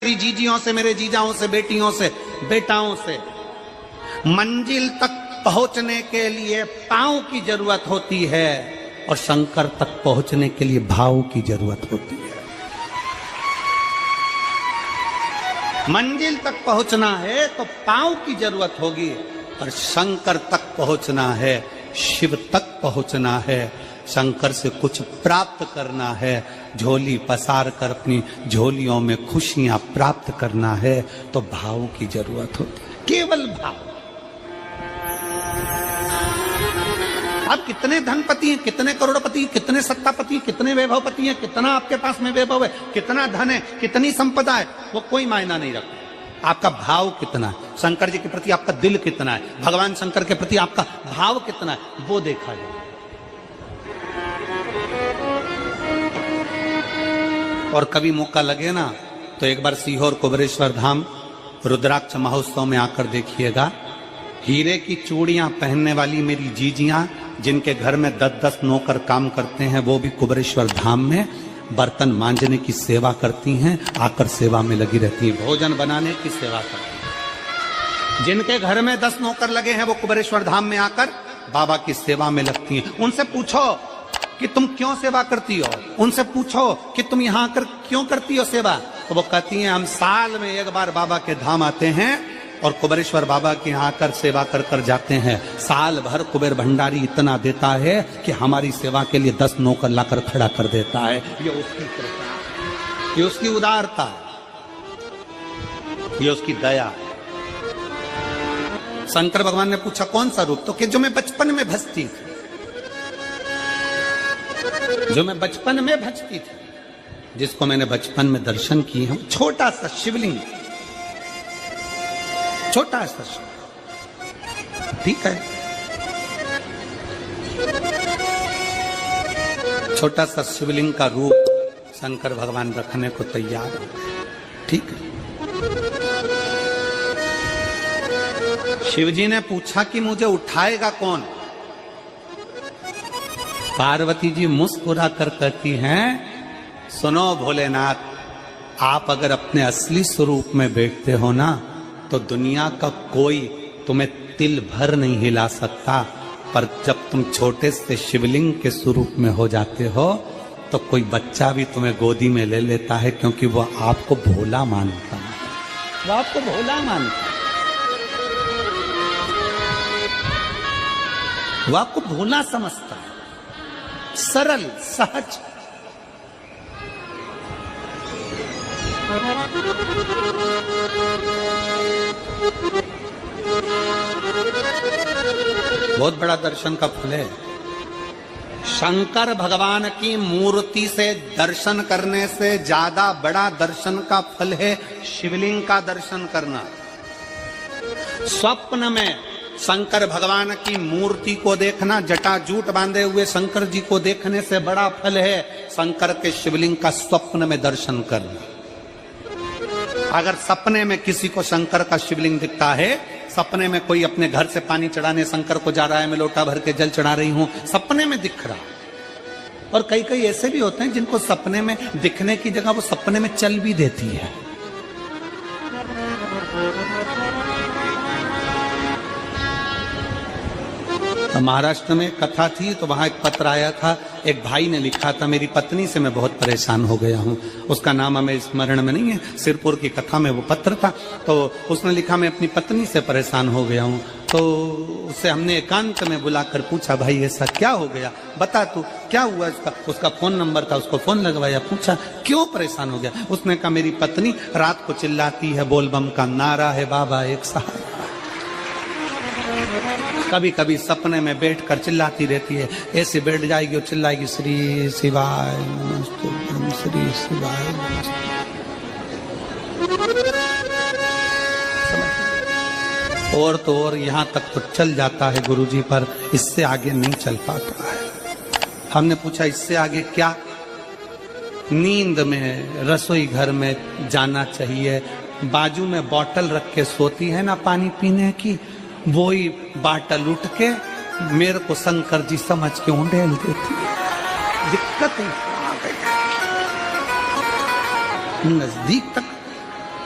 मेरी जीजियों से, मेरे जीजाओं से, बेटियों से, बेटाओं से। मंजिल तक पहुंचने के लिए पांव की जरूरत होती है और शंकर तक पहुंचने के लिए भाव की जरूरत होती है। मंजिल तक पहुंचना है तो पांव की जरूरत होगी, और शंकर तक पहुंचना है, शिव तक पहुंचना है, शंकर से कुछ प्राप्त करना है, झोली पसार कर अपनी झोलियों में खुशियां प्राप्त करना है, तो भाव की जरूरत होती है, केवल भाव। आप कितने धनपति हैं, कितने करोड़पति, कितने सत्तापति, कितने वैभवपति हैं, कितना आपके पास में वैभव है, कितना धन है, कितनी संपदा है, वो कोई मायना नहीं रखता। आपका भाव कितना है, शंकर जी के प्रति आपका दिल कितना है, भगवान शंकर के प्रति आपका भाव कितना है, वो देखा जाए। और कभी मौका लगे ना तो एक बार सीहोर कुबेरेश्वर धाम रुद्राक्ष महोत्सव में आकर देखिएगा। हीरे की चूड़ियां पहनने वाली मेरी जीजियां, जिनके घर में 10-10 नौकर काम करते हैं, वो भी कुबेरेश्वर धाम में बर्तन मांजने की सेवा करती हैं, आकर सेवा में लगी रहती हैं, भोजन बनाने की सेवा करती हैं। जिनके घर में 10 नौकर लगे हैं, वो कुबेरेश्वर धाम में आकर बाबा की सेवा में लगती हैं। उनसे पूछो कि तुम क्यों सेवा करती हो, उनसे पूछो कि तुम यहाँ आकर क्यों करती हो सेवा, तो वो कहती हैं हम साल में एक बार बाबा के धाम आते हैं और कुबेरेश्वर बाबा के यहाँ आकर सेवा कर कर जाते हैं। साल भर कुबेर भंडारी इतना देता है कि हमारी सेवा के लिए 10 नौकर लाकर खड़ा कर देता है। ये उसकी कृपा, ये उसकी उदारता, ये उसकी दया। शंकर भगवान ने पूछा कौन सा रूप, तो कि जो मैं बचपन में भजती थी, जो मैं बचपन में भजती थी, जिसको मैंने बचपन में दर्शन किए हैं, छोटा सा शिवलिंग, छोटा सा शिवलिंग, ठीक है, छोटा सा शिवलिंग का रूप शंकर भगवान रखने को तैयार है, ठीक है। शिवजी ने पूछा कि मुझे उठाएगा कौन। पार्वती जी मुस्कुरा कर कहती हैं, सुनो भोलेनाथ, आप अगर अपने असली स्वरूप में बैठते हो ना, तो दुनिया का कोई तुम्हें तिल भर नहीं हिला सकता, पर जब तुम छोटे से शिवलिंग के स्वरूप में हो जाते हो तो कोई बच्चा भी तुम्हें गोदी में ले लेता है, क्योंकि वो आपको भोला मानता है, वो आपको भोला मानता है, वो आपको भोला समझता है, सरल सहज। बहुत बड़ा दर्शन का फल है। शंकर भगवान की मूर्ति से दर्शन करने से ज्यादा बड़ा दर्शन का फल है शिवलिंग का दर्शन करना। स्वप्न में शंकर भगवान की मूर्ति को देखना, जटाजूट बांधे हुए शंकर जी को देखने से बड़ा फल है शंकर के शिवलिंग का स्वप्न में दर्शन करना। अगर सपने में किसी को शंकर का शिवलिंग दिखता है, सपने में कोई अपने घर से पानी चढ़ाने शंकर को जा रहा है, मैं लोटा भर के जल चढ़ा रही हूं, सपने में दिख रहा। और कई कई ऐसे भी होते हैं जिनको सपने में दिखने की जगह वो सपने में चल भी देती है। महाराष्ट्र में कथा थी तो वहां एक पत्र आया था, एक भाई ने लिखा था, मेरी पत्नी से मैं बहुत परेशान हो गया हूं, उसका नाम हमें स्मरण में नहीं है, सिरपुर की कथा में वो पत्र था। तो उसने लिखा मैं अपनी पत्नी से परेशान हो गया हूं। तो उससे हमने एकांत में बुलाकर पूछा, भाई ऐसा क्या हो गया, बता तू क्या हुआ। उसका फोन नंबर था, उसको फोन लगवाया, पूछा क्यों परेशान हो गया। उसने कहा मेरी पत्नी रात को चिल्लाती है, बोलबम का नारा है बाबा एक सहारा। कभी कभी सपने में बैठकर चिल्लाती रहती है, ऐसे बैठ जाएगी और चिल्लाएगी श्री शिवाय नमस्ते, श्री शिवाय नमस्ते। और तो और यहाँ तक तो चल जाता है गुरुजी, पर इससे आगे नहीं चल पाता है। हमने पूछा इससे आगे क्या। नींद में रसोई घर में जाना चाहिए, बाजू में बोतल रख के सोती है ना पानी पीने की, वो ही बाटल उठ के मेरे को शंकर जी समझ के उंडेल देती है। दिक्कत है नजदीक तक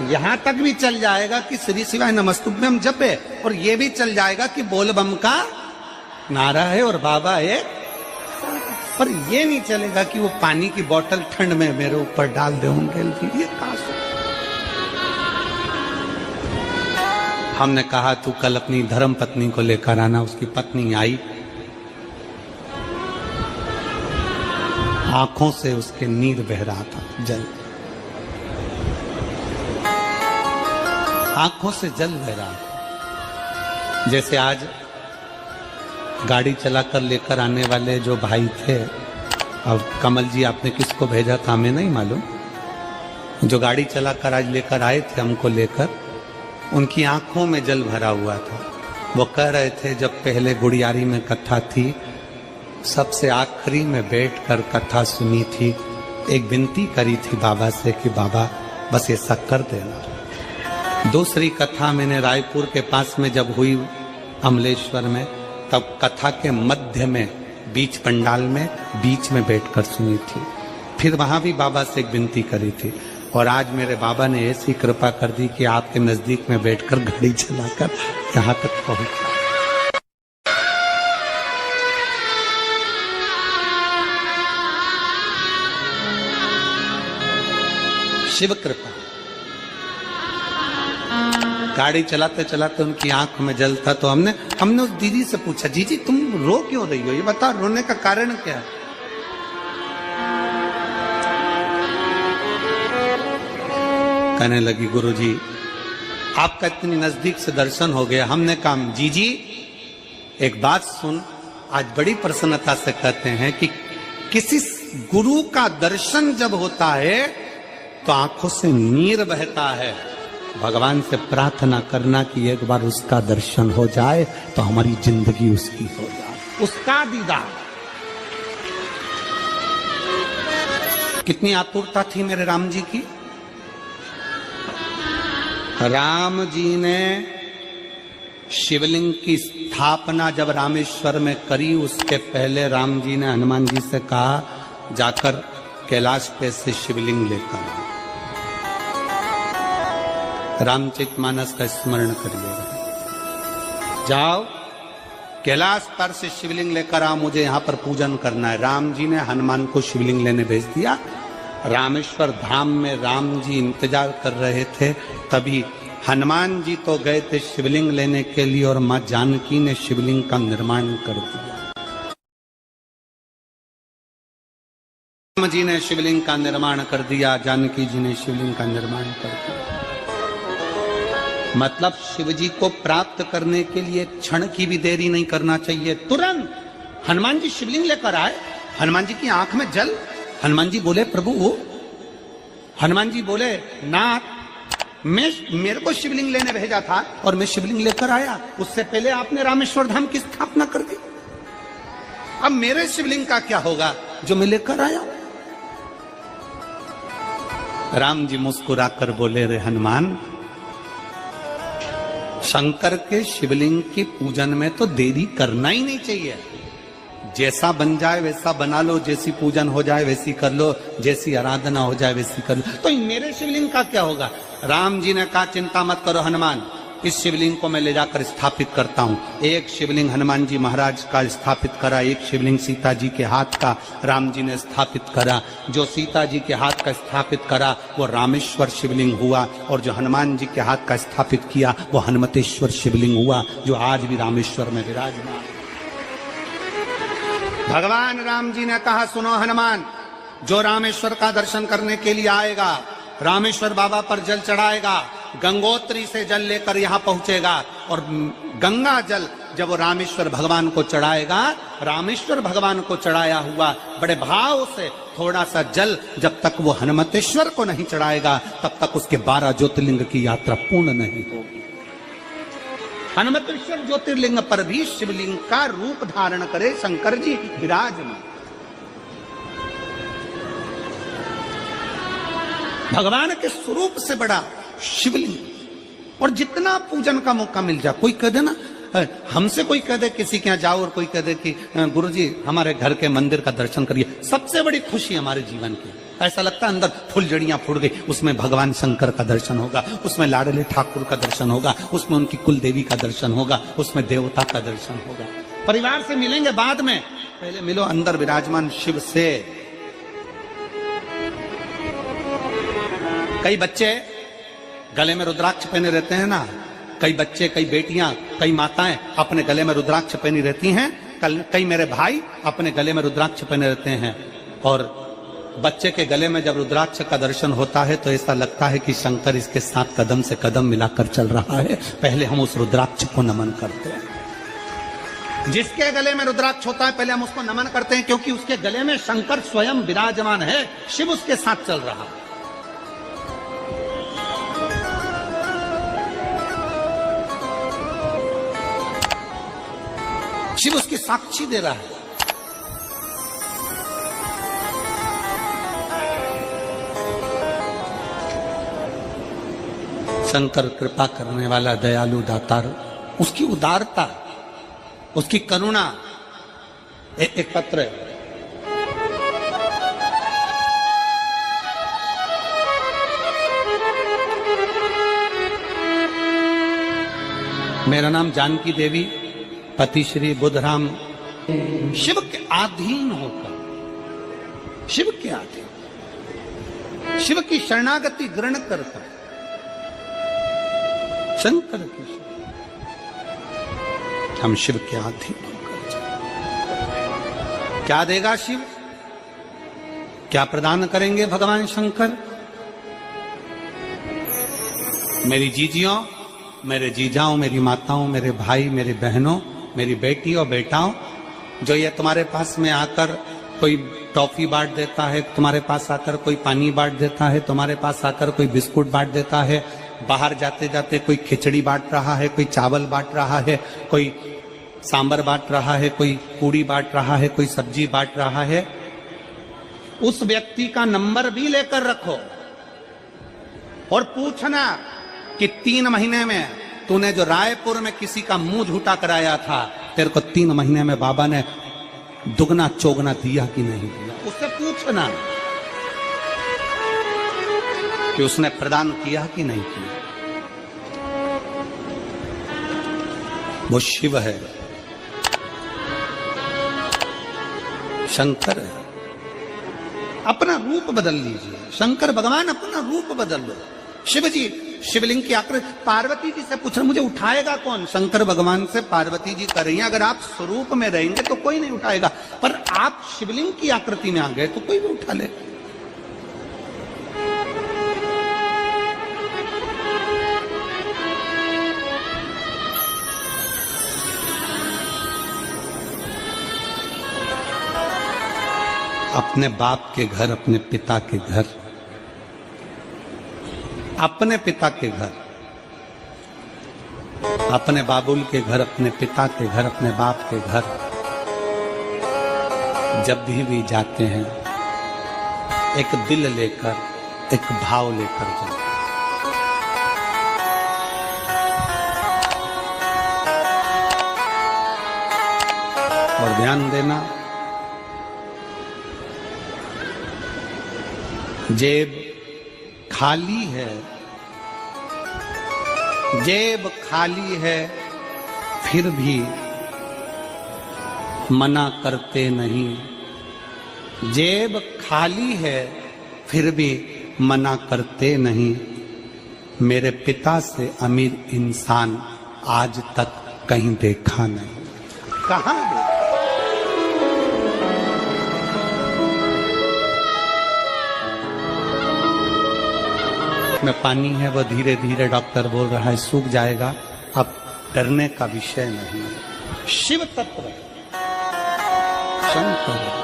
यहां तक भी चल जाएगा कि श्री शिवाय नमस्तुभ्यम जपे, और ये भी चल जाएगा कि बोल बम का नारा है और बाबा है, पर ये नहीं चलेगा कि वो पानी की बोतल ठंड में मेरे ऊपर डाल दे होंगे। ये कहां से? हमने कहा तू कल अपनी धर्म पत्नी को लेकर आना। उसकी पत्नी आई, आंखों से उसके नीर बह रहा था, जल, आंखों से जल बह रहा था। जैसे आज गाड़ी चलाकर लेकर आने वाले जो भाई थे, अब कमल जी आपने किसको भेजा था हमें नहीं मालूम, जो गाड़ी चलाकर आज लेकर आए थे हमको लेकर, उनकी आंखों में जल भरा हुआ था। वो कह रहे थे जब पहले गुड़ियारी में कथा थी, सबसे आखिरी में बैठकर कथा सुनी थी, एक विनती करी थी बाबा से कि बाबा बस ये सब कर देना। दूसरी कथा मैंने रायपुर के पास में जब हुई अमलेश्वर में, तब कथा के मध्य में बीच पंडाल में बीच में बैठकर सुनी थी। फिर वहां भी बाबा से एक विनती करी थी, और आज मेरे बाबा ने ऐसी कृपा कर दी कि आपके नजदीक में बैठकर गाड़ी चलाकर यहाँ तक पहुंचा। शिव कृपा। गाड़ी चलाते चलाते उनकी आंख में जल था, तो हमने उस दीदी से पूछा, जीजी तुम रो क्यों रही हो, ये बताओ रोने का कारण क्या है? कहने लगी गुरुजी आपका इतनी नजदीक से दर्शन हो गया। हमने कहा जीजी एक बात सुन, आज बड़ी प्रसन्नता से कहते हैं कि किसी गुरु का दर्शन जब होता है तो आंखों से नीर बहता है। भगवान से प्रार्थना करना कि एक बार उसका दर्शन हो जाए तो हमारी जिंदगी उसकी हो जाए, उसका दीदार। कितनी आतुरता थी मेरे राम जी की। राम जी ने शिवलिंग की स्थापना जब रामेश्वर में करी, उसके पहले राम जी ने हनुमान जी से कहा जाकर कैलाश पे से शिवलिंग लेकर आओ। रामचरितमानस का स्मरण करिएगा, जाओ कैलाश पर से शिवलिंग लेकर आओ, मुझे यहाँ पर पूजन करना है। राम जी ने हनुमान को शिवलिंग लेने भेज दिया। रामेश्वर धाम में राम जी इंतजार कर रहे थे, तभी हनुमान जी तो गए थे शिवलिंग लेने के लिए, और मां जानकी ने शिवलिंग का निर्माण कर दिया। राम जी ने शिवलिंग का निर्माण कर दिया, जानकी जी ने शिवलिंग का निर्माण कर दिया। मतलब शिव जी को प्राप्त करने के लिए क्षण की भी देरी नहीं करना चाहिए। तुरंत हनुमान जी शिवलिंग लेकर आए, हनुमान जी की आंख में जल। हनुमान जी बोले प्रभु, हनुमान जी बोले नाथ मेरे को शिवलिंग लेने भेजा था और मैं शिवलिंग लेकर आया, उससे पहले आपने रामेश्वर धाम की स्थापना कर दी। अब मेरे शिवलिंग का क्या होगा जो मैं लेकर आया? राम जी मुस्कुराकर बोले रे हनुमान, शंकर के शिवलिंग की पूजन में तो देरी करना ही नहीं चाहिए। जैसा बन जाए वैसा बना लो, जैसी पूजन हो जाए वैसी कर लो, जैसी आराधना हो जाए वैसी कर लो। तो मेरे शिवलिंग का क्या होगा? राम जी ने कहा चिंता मत करो हनुमान, इस शिवलिंग को मैं ले जाकर स्थापित करता हूँ। एक शिवलिंग हनुमान जी महाराज का स्थापित करा, एक शिवलिंग सीता जी के हाथ का राम जी ने स्थापित करा। जो सीता जी के हाथ का स्थापित करा वो रामेश्वर शिवलिंग हुआ, और जो हनुमान जी के हाथ का स्थापित किया वो हनुमतेश्वर शिवलिंग हुआ, जो आज भी रामेश्वर में विराजमान। भगवान राम जी ने कहा सुनो हनुमान, जो रामेश्वर का दर्शन करने के लिए आएगा, रामेश्वर बाबा पर जल चढ़ाएगा, गंगोत्री से जल लेकर यहाँ पहुंचेगा, और गंगा जल जब वो रामेश्वर भगवान को चढ़ाएगा, रामेश्वर भगवान को चढ़ाया हुआ बड़े भाव से थोड़ा सा जल जब तक वो हनुमतेश्वर को नहीं चढ़ाएगा तब तक उसके 12 ज्योतिर्लिंग की यात्रा पूर्ण नहीं होगी। हनुमतेश्वर ज्योतिर्लिंग पर भी शिवलिंग का रूप धारण करे शंकर जी विराजमान। भगवान के स्वरूप से बड़ा शिवलिंग, और जितना पूजन का मौका मिल जाए, कोई कह दे ना, हमसे कोई कह दे किसी के यहाँ जाओ और कोई कह दे कि गुरुजी हमारे घर के मंदिर का दर्शन करिए, सबसे बड़ी खुशी हमारे जीवन की। ऐसा लगता है अंदर फुलझड़ियां फूट गई। उसमें भगवान शंकर का दर्शन होगा, उसमें लाडले ठाकुर का दर्शन होगा, उसमें उनकी कुल देवी का दर्शन होगा, उसमें देवता का दर्शन होगा। परिवार से मिलेंगे बाद में, पहले मिलो अंदर विराजमान शिव से। कई बच्चे गले में रुद्राक्ष पहने रहते हैं ना, कई बच्चे, कई बेटियां, कई माताएं अपने गले में रुद्राक्ष पहनी रहती हैं। कई मेरे भाई अपने गले में रुद्राक्ष पहने रहते हैं। और बच्चे के गले में जब रुद्राक्ष का दर्शन होता है तो ऐसा लगता है कि शंकर इसके साथ कदम से कदम मिलाकर चल रहा है। पहले हम उस रुद्राक्ष को नमन करते हैं। जिसके गले में रुद्राक्ष होता है पहले हम उसको नमन करते हैं, क्योंकि उसके गले में शंकर स्वयं विराजमान है, शिव उसके साथ चल रहा है। शिव उसकी साक्षी दे रहा है। शंकर कृपा करने वाला, दयालु, दातार, उसकी उदारता, उसकी करुणा। एक पत्र है, मेरा नाम जानकी देवी, पति श्री बुधराम, शिव के अधीन होकर, शिव के अधीन, शिव की शरणागति ग्रहण करता, शंकर की हम शिव के अधीन होकर क्या देगा शिव, क्या प्रदान करेंगे भगवान शंकर? मेरी जीजियों, मेरे जीजाओं, मेरी माताओं, मेरे भाई, मेरी बहनों, मेरी बेटी और बेटाओं, जो ये तुम्हारे पास में आकर कोई टॉफी बांट देता है, तुम्हारे पास आकर कोई पानी बांट देता है, तुम्हारे पास आकर कोई बिस्कुट बांट देता है, बाहर जाते जाते कोई खिचड़ी बांट रहा है, कोई चावल बांट रहा है, कोई सांबर बांट रहा है, कोई पूड़ी बांट रहा है, कोई सब्जी बांट रहा है, उस व्यक्ति का नंबर भी लेकर रखो और पूछना कि 3 महीने में तूने जो रायपुर में किसी का मुंह झूठा कराया था, तेरे को 3 महीने में बाबा ने दुगना चौगना दिया कि नहीं दिया। उससे पूछना कि उसने प्रदान किया कि नहीं किया। वो शिव है, शंकर है। अपना रूप बदल लीजिए, शंकर भगवान अपना रूप बदल लो। शिव जी शिवलिंग की आकृति, पार्वती जी से पूछ रहे मुझे उठाएगा कौन? शंकर भगवान से पार्वती जी कर रही हैं, अगर आप स्वरूप में रहेंगे तो कोई नहीं उठाएगा, पर आप शिवलिंग की आकृति में आ गए तो कोई भी उठा ले। अपने बाप के घर, अपने पिता के घर, अपने पिता के घर, अपने बाबुल के घर, अपने पिता के घर, अपने बाप के घर जब भी जाते हैं एक दिल लेकर, एक भाव लेकर जाते हैं। और ध्यान देना, जेब खाली है, जेब खाली है, फिर भी मना करते नहीं। जेब खाली है, फिर भी मना करते नहीं। मेरे पिता से अमीर इंसान आज तक कहीं देखा नहीं। कहां देखा? में पानी है, वो धीरे धीरे डॉक्टर बोल रहा है सूख जाएगा, अब डरने का विषय नहीं। शिव तत्व शंकर।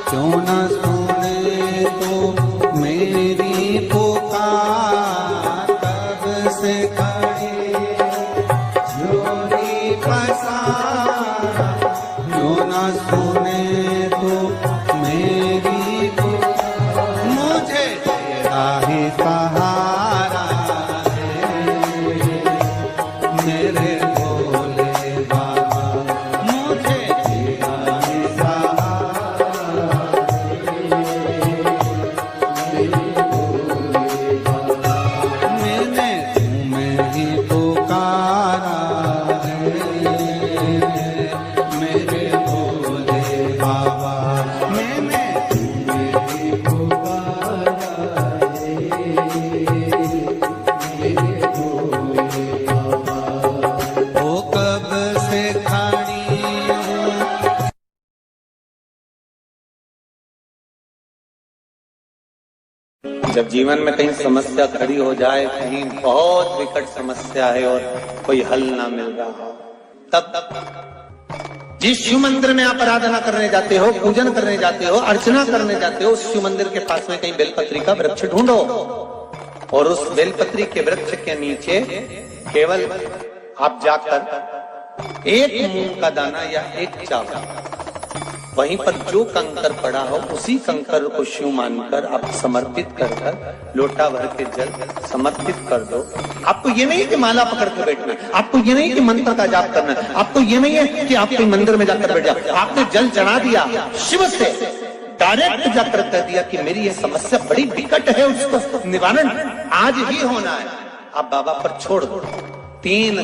क्यों न सुने तो मेरी पुकार। पसारा, जो न सुने तो मेरी पुकार, मुझे तेरा ही सहारा है मेरे भोले बाबा, मुझे तेरा ही सहारा मैंने तुम्हें ही पुकारा है मेरे भोले बाबा, मैंने तुम्हें ही पुकारा है मेरे भोले बाबा। ओ कब से खड़ी हूँ जब जीवन में कहीं समस्या खड़ी हो जाए, कहीं बहुत विकट समस्या है और कोई हल ना मिल रहा हो, तब जिस शिव मंदिर में आप आराधना करने जाते हो, पूजन करने जाते हो, अर्चना करने जाते हो, उस शिव मंदिर के पास में कहीं बेलपत्री का वृक्ष ढूंढो और उस बेलपत्री के वृक्ष के नीचे केवल आप जाकर एक मूंग का दाना या एक चावल, वहीं पर जो कंकर पड़ा हो उसी कंकर को शिव मानकर आप समर्पित कर लोटा भर के जल समर्पित कर दो। आपको ये नहीं कि माला पकड़ के बैठना है, आपको ये नहीं कि मंत्र का जाप करना है, आपको ये नहीं है कि आप कोई मंदिर में जाकर बैठ जाओ। आपने जल चढ़ा दिया, शिव से डायरेक्ट जाकर कह दिया कि मेरी ये समस्या बड़ी विकट है, उसको निवारण आज ही होना है। आप बाबा पर छोड़ दो। 3